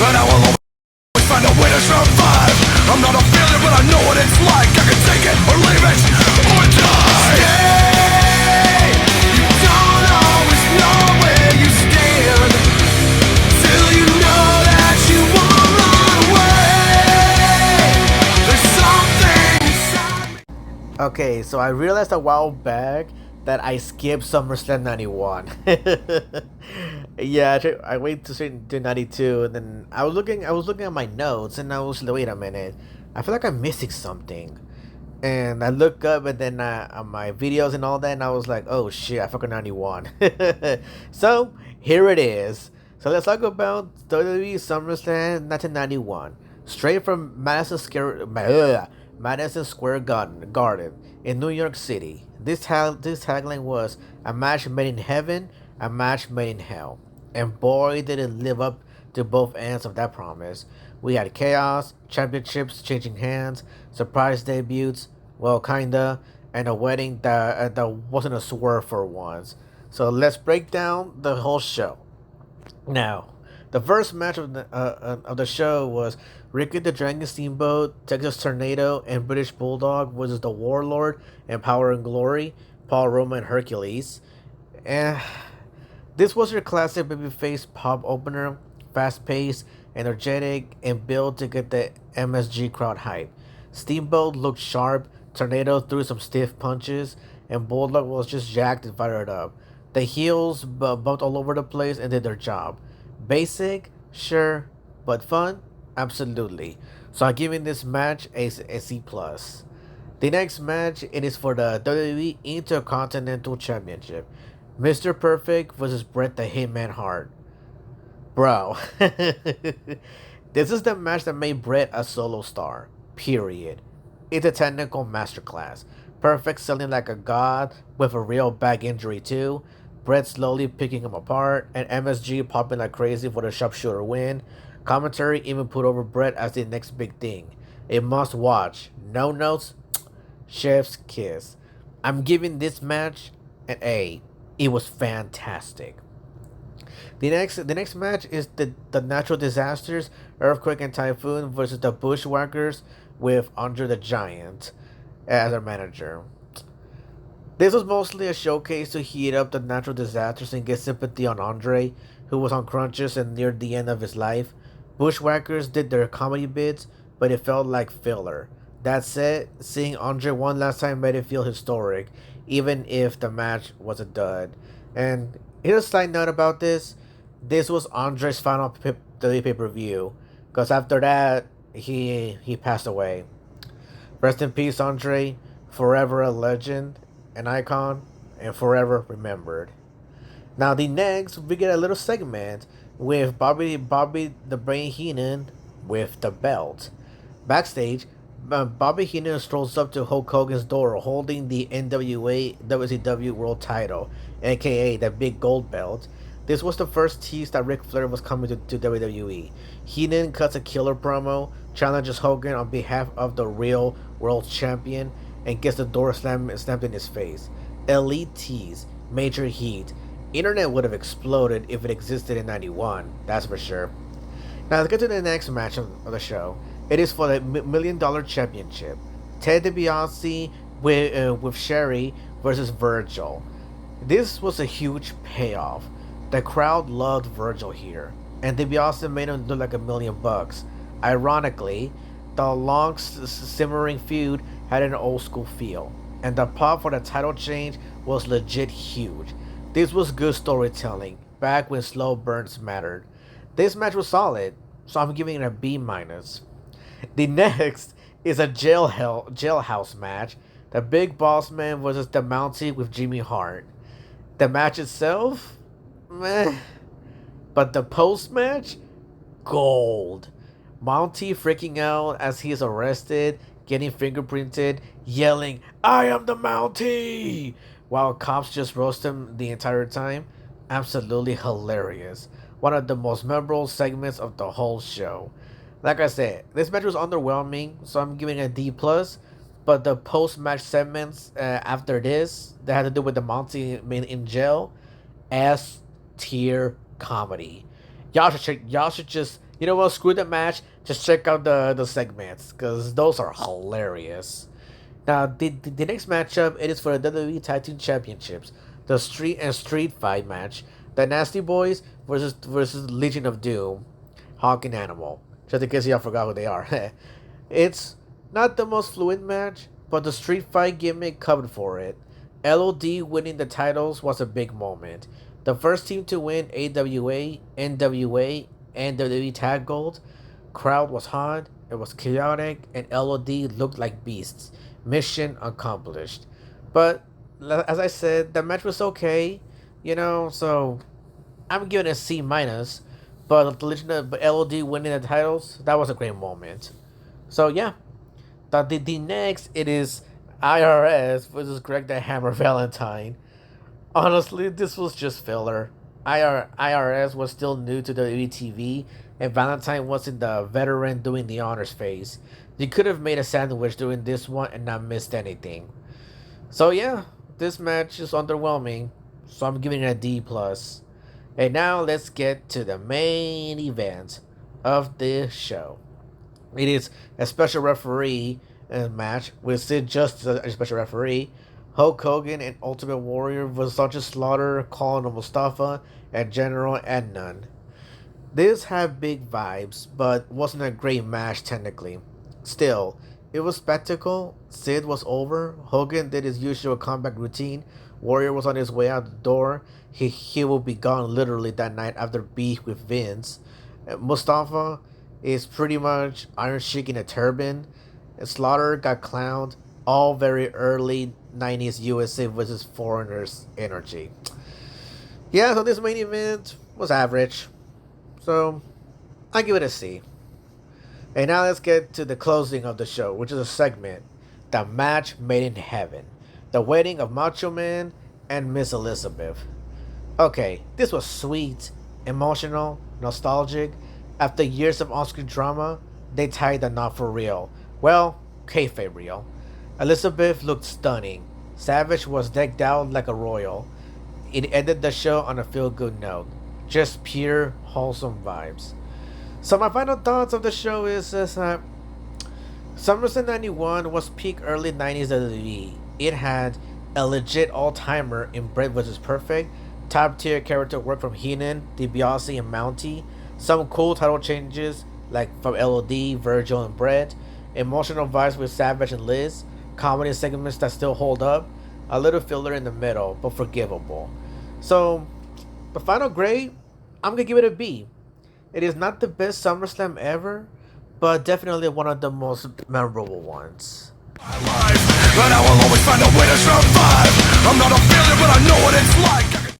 and I will always find a way to survive. I'm not a failure, but I know what it's like. I can take it or leave it or die. Stay. You don't always know where you stand till you know that you won't run away. There's something inside me. Okay, so I realized a while back that I skipped SummerSlam 91. Yeah, I waited to straight to 92, and then I was looking at my notes, and I was like, wait a minute, I feel like I'm missing something. And I look up, and then on my videos and all that, and I was like, oh shit, I forgot 91. So here it is. So let's talk about WWE SummerSlam 1991, straight from Madison Square Garden in New York City. This tagline was a match made in heaven, a match made in hell. And boy, did it live up to both ends of that promise. We had chaos, championships changing hands, surprise debuts, well, kinda, and a wedding that wasn't a swerve for once. So let's break down the whole show. Now, the first match of the show was Ricky the Dragon Steamboat, Texas Tornado, and British Bulldog versus the Warlord and Power and Glory, Paul Roma and Hercules. And this was your classic babyface pop opener, fast-paced, energetic, and built to get the MSG crowd hype. Steamboat looked sharp, Tornado threw some stiff punches, and Bulldog was just jacked and fired up. The heels bumped all over the place and did their job. Basic, sure, but fun, absolutely. So I'm giving this match a C+. The next match, it is for the WWE Intercontinental Championship. Mr. Perfect versus Bret the Hitman Hart. Bro, this is the match that made Bret a solo star. Period. It's a technical masterclass. Perfect selling like a god with a real back injury too. Bret slowly picking him apart, and MSG popping like crazy for the sharpshooter win. Commentary even put over Bret as the next big thing. A must watch. No notes, chef's kiss. I'm giving this match an A. It was fantastic. The next match is the Natural Disasters, Earthquake and Typhoon versus the Bushwhackers with Andre the Giant as their manager. This was mostly a showcase to heat up the Natural Disasters and get sympathy on Andre, who was on crunches and near the end of his life. Bushwhackers did their comedy bits, but it felt like filler. That said, seeing Andre one last time made it feel historic, even if the match was a dud. And here's a side note about this. This was Andre's final pay-per-view, because after that, he passed away. Rest in peace, Andre. Forever a legend, an icon, and forever remembered. Now, the next, we get a little segment with Bobby the Brain Heenan with the belt. Backstage, Bobby Heenan strolls up to Hulk Hogan's door holding the NWA WCW World title, aka the big gold belt. This was the first tease that Ric Flair was coming to WWE. Heenan cuts a killer promo, challenges Hogan on behalf of the real world champion, and gets the door slammed in his face. Elite tease, major heat. Internet would have exploded if it existed in 91, that's for sure. Now let's get to the next match of the show. It is for the $1 Million Championship. Ted DiBiase with Sherry versus Virgil. This was a huge payoff. The crowd loved Virgil here, and DiBiase made him look like $1 million. Ironically, the long simmering feud had an old school feel, and the pop for the title change was legit huge. This was good storytelling, back when slow burns mattered. This match was solid, so I'm giving it a B-. The next is a jailhouse match. The Big Boss Man versus the Mountie with Jimmy Hart. The match itself, meh. But the post-match, gold. Mountie freaking out as he is arrested, getting fingerprinted, yelling, "I am the Mountie!" while cops just roast him the entire time. Absolutely hilarious. One of the most memorable segments of the whole show. Like I said, this match was underwhelming, so I'm giving it a D+. But the post-match segments after this, that had to do with the Mountie in jail, S-tier comedy. Y'all should just You know what? Screw the match. Just check out the segments because those are hilarious. Now, the next matchup it is for the WWE Tag Team Championships, the Street Fight match, the Nasty Boys versus Legion of Doom, Hawk and Animal. Just in case y'all forgot who they are. It's not the most fluid match, but the Street Fight gimmick covered for it. LOD winning the titles was a big moment. The first team to win AWA, NWA, and WWE Tag Gold. Crowd was hot, it was chaotic, and LOD looked like beasts. Mission accomplished. But as I said, the match was okay, so I'm giving it a C minus. But but LOD winning the titles, that was a great moment. So yeah, the next it is IRS versus Greg the Hammer Valentine. Honestly, this was just filler. IRS was still new to the WTV, and Valentine wasn't the veteran doing the honors phase. You could have made a sandwich doing this one and not missed anything. So yeah, this match is underwhelming. So I'm giving it a D plus. And now let's get to the main event of this show. It is a special referee match with Sid Justice as a special referee. Hulk Hogan and Ultimate Warrior versus Sergeant Slaughter, Colin Mustafa, and General Adnan. This had big vibes, but wasn't a great match technically. Still, it was spectacle. Sid was over. Hogan did his usual comeback routine. Warrior was on his way out the door. He will be gone literally that night after beef with Vince. Mustafa is pretty much Iron Sheik in a turban. Slaughter got clowned. All very early 90s USA versus Foreigners energy. Yeah, so this main event was average. So, I give it a C. And now let's get to the closing of the show, which is a segment, The Match Made in Heaven. The wedding of Macho Man and Miss Elizabeth. Okay, this was sweet, emotional, nostalgic. After years of on-screen drama, they tied the knot for real. Well, kayfabe real. Elizabeth looked stunning. Savage was decked out like a royal. It ended the show on a feel-good note. Just pure, wholesome vibes. So my final thoughts of the show is that SummerSlam 91 was peak early 90s WWE. It had a legit all-timer in Bret vs. Perfect, top-tier character work from Heenan, DiBiase, and Mountie, some cool title changes like from LOD, Virgil, and Bret, emotional vibes with Savage and Liz, comedy segments that still hold up, a little filler in the middle, but forgivable. So, the final grade, I'm going to give it a B. It is not the best SummerSlam ever, but definitely one of the most memorable ones. My life, and I will always find a way to survive. I'm not a failure, but I know what it's like.